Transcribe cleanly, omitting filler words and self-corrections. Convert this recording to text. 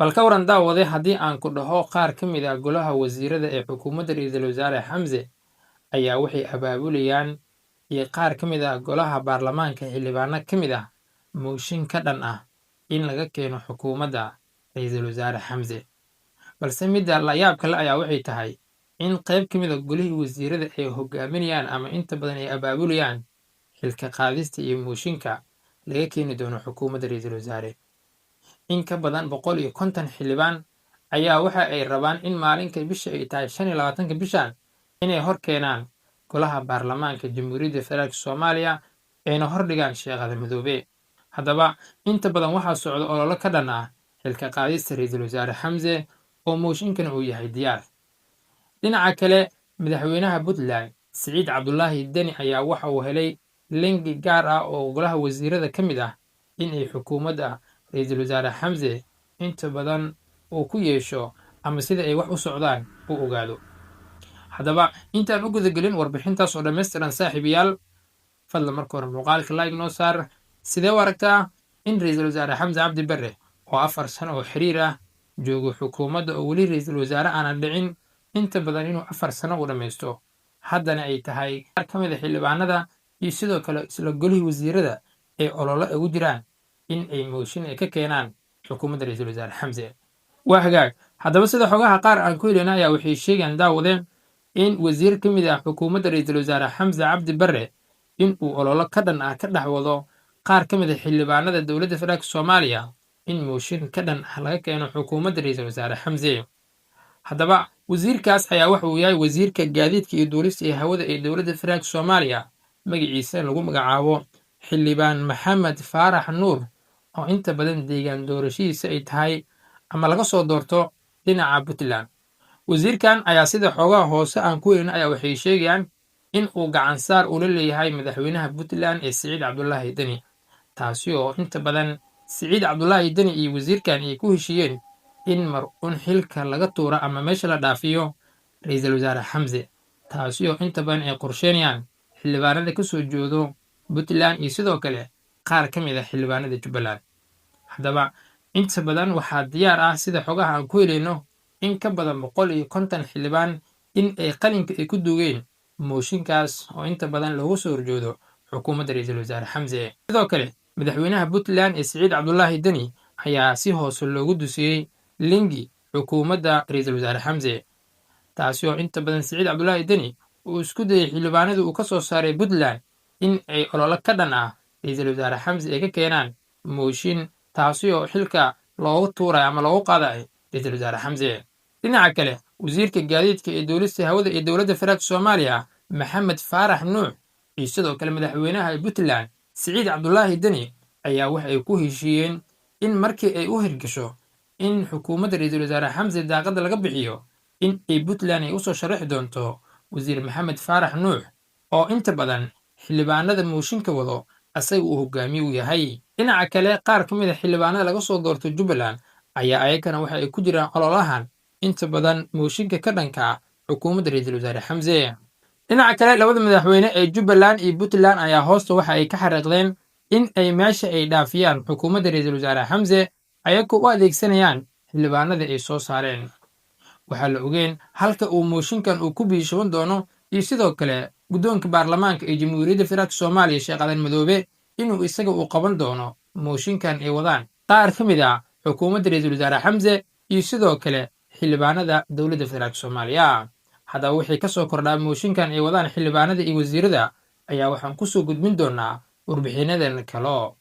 bal ka waran daawade haddii aan ku dhaho qaar ka mid ah golaha wasiirada ee xukuumadda ra'iisul wasaare xamse ayaa waxay abaabulayaan iyo qaar ka mid ah golaha baarlamaanka xildhibaano ka mid ah mooshin ka dhan ah in laga keeno xukuumadda ra'iisul wasaare xamse. balse midda la yaabka le ayaa waxay tahay in qayb ka mid a golihii wasiirada ay hogaaminayaan ama inta badan ay abaabulayaan xilka qaadista iyo mooshinka laga keeni doono xukuumadda ra'iisul wasaare. in ka badan 150 xildhibaan ayaa waxa ay rabaan in maalinka bisha ay tahay 25 bishan inay hor keenaan golaha baarlamaanka jamhuuriyadda federaalk soomaaliya ayna hordhigaan Sheekh Aadan Madoobe. haddaba inta badan waxaa socda ololo ka dhan ah xilka qaadista ra'iisul wasaare xamse oo mooshinkana uu yahay diyaar. dhinaca kale madaxweynaha puntland siciid cabdulaahi deni ayaa waxa uu helay linki gaar ah oo golaha wasiirada ka mid ah in ay xukuumadda ra'iisul wasaare xamse inta badan uu ku yeesho ama sida ay wax u socdaan u ogaado. haddaba intaan u gudagelin warbixintaas oo dhammaystiran saaxiibayaal, fadlan marka hore muuqaalka like noo saar. sidee u aragtaa in ra'iisul wasaare xamse cabdi barre oo 4 sano oo xiriir ah joogo xukuumadda oo weli ra'iisul wasaare aanan dhicin inta badan inuu 4 sano u dhammaysto, haddana ay tahay qaar ka mid a xildhibaanada iyo sidoo kale isla golihii wasiirada ee ololo ugu jiraan in ay mooshin ay ka keenaan xukuumadda ra'iisul wasaare xamse? waa hagaag. haddaba sida xogaha qaar aan ku helina ayaa waxay sheegayaan daawadeen in wasiir ka mid ah xukuumadda ra'iisul wasaare xamse cabdi barre in uu ololo ka dhan ah ka dhex wado qaar ka mid a xildhibaanada dowladda federaalk soomaaliya in mooshin ka dhan ah laga keeno xukuumadda ra'iisul wasaare xamse. haddaba wasiirkaas ayaa waxa uu yahay wasiirka gaadiidka iyo duulista ee hawada ee dowladda federaalk soomaaliya, magaciisa lagu magacaabo xildhibaan maxamed faarax nuur, oo inta badan deegaan doorashadiisa ay tahay ama laga soo doorto dhinaca puntland. wasiirkan ayaa sida xoogaha hoose aan ku helin ayaa waxay sheegayaan in uu gacansaar ula leeyahay madaxweynaha puntland ee siciid cabdulaahi deni, taasi oo inta badan siciid cabdulaahi deni iyo wasiirkan ay ku heshiiyeen in mar un xilka laga tuuro ama meesha la dhaafiyo ra'iisul wasaare xamse, taasi oo inta badan ay qorsheynayaan xildhibaanada ka soo joodo puntland iyo sidoo kale qaar ka mid a xildhibaanada jubbaland. haddaba inta badan waxaa diyaar ah sida xogaha aan ku helayno in ka badan 150 xildhibaan in ay qalinka ay ku duugeen mooshinkaas oo inta badan loogu soo horjoodo xukuumadda ra'iisul wasaare xamse. sidoo kale madaxweynaha puntland ee siciid cabdulaahi deni ayaa si hoose loogu dusiyey linki xukuumadda ra'iisul wasaare xamse, taasi oo inta badan siciid cabdulaahi deni uu isku dayay xildhibaanadii uu ka soo saaray puntland in ay ololo ka dhan ah ra'iisul wasaare xamse ay ka keenaan mooshin, taasi oo xilka loogu tuurayo ama loogu qaadayo ra'iisul wasaare xamse. dhinaca kale wasiirka gaadiidka ee duulista hawada ee dowladda federaalk soomaaliya maxamed faarax nuux iyo sidoo kale madaxweynaha puntland siciid cabdulaahi deni ayaa waxa ay ku heshiiyeen in markii ay u hirgasho in xukuumadda ra'iisul wasaare xamse daaqadda laga bixiyo in ay puntland ay usoo sharaxi doonto wasiir maxamed faarax nuux oo inta badan xildhibaanada mooshinka wado asaga uu hogaamiye u yahay. dhinaca kale qaar ka mid a xildhibaanada laga soo doorto jubbaland ayaa ayagana waxa ay ku jiraan ololahan inta badan mooshinka ka dhanka ah xukuumadda ra'iisul wasaare xamse. dhinaca kale labada madaxweyne ee jubbaland iyo puntland ayaa hoosta waxa ay ka xariiqdeen in ay meesha ay dhaafiyaan xukuumadda ra'iisul wasaare xamse ayagoo u adeegsanayaan xildhibaanada ay soo saareen. waxaa la ogeen halka uu mooshinkan uu ku biishoban doono iyo sidoo kale guddoonka baarlamaanka ee jamhuuriyadda federaalk soomaaliya Sheekh Aadan Madoobe inuu isaga uu qaban doono mooshinkan ay wadaan qaar ka mid ah xukuumadda ra'iisul wasaare xamse iyo sidoo kale xildhibaanada dowladda federaalk soomaaliya. haddaba wixii ka soo kordhaa mooshinkan ay wadaan xildhibaanada iyo wasiirada ayaa waxaan ku soo gudbin doonaa warbixinadan kalo.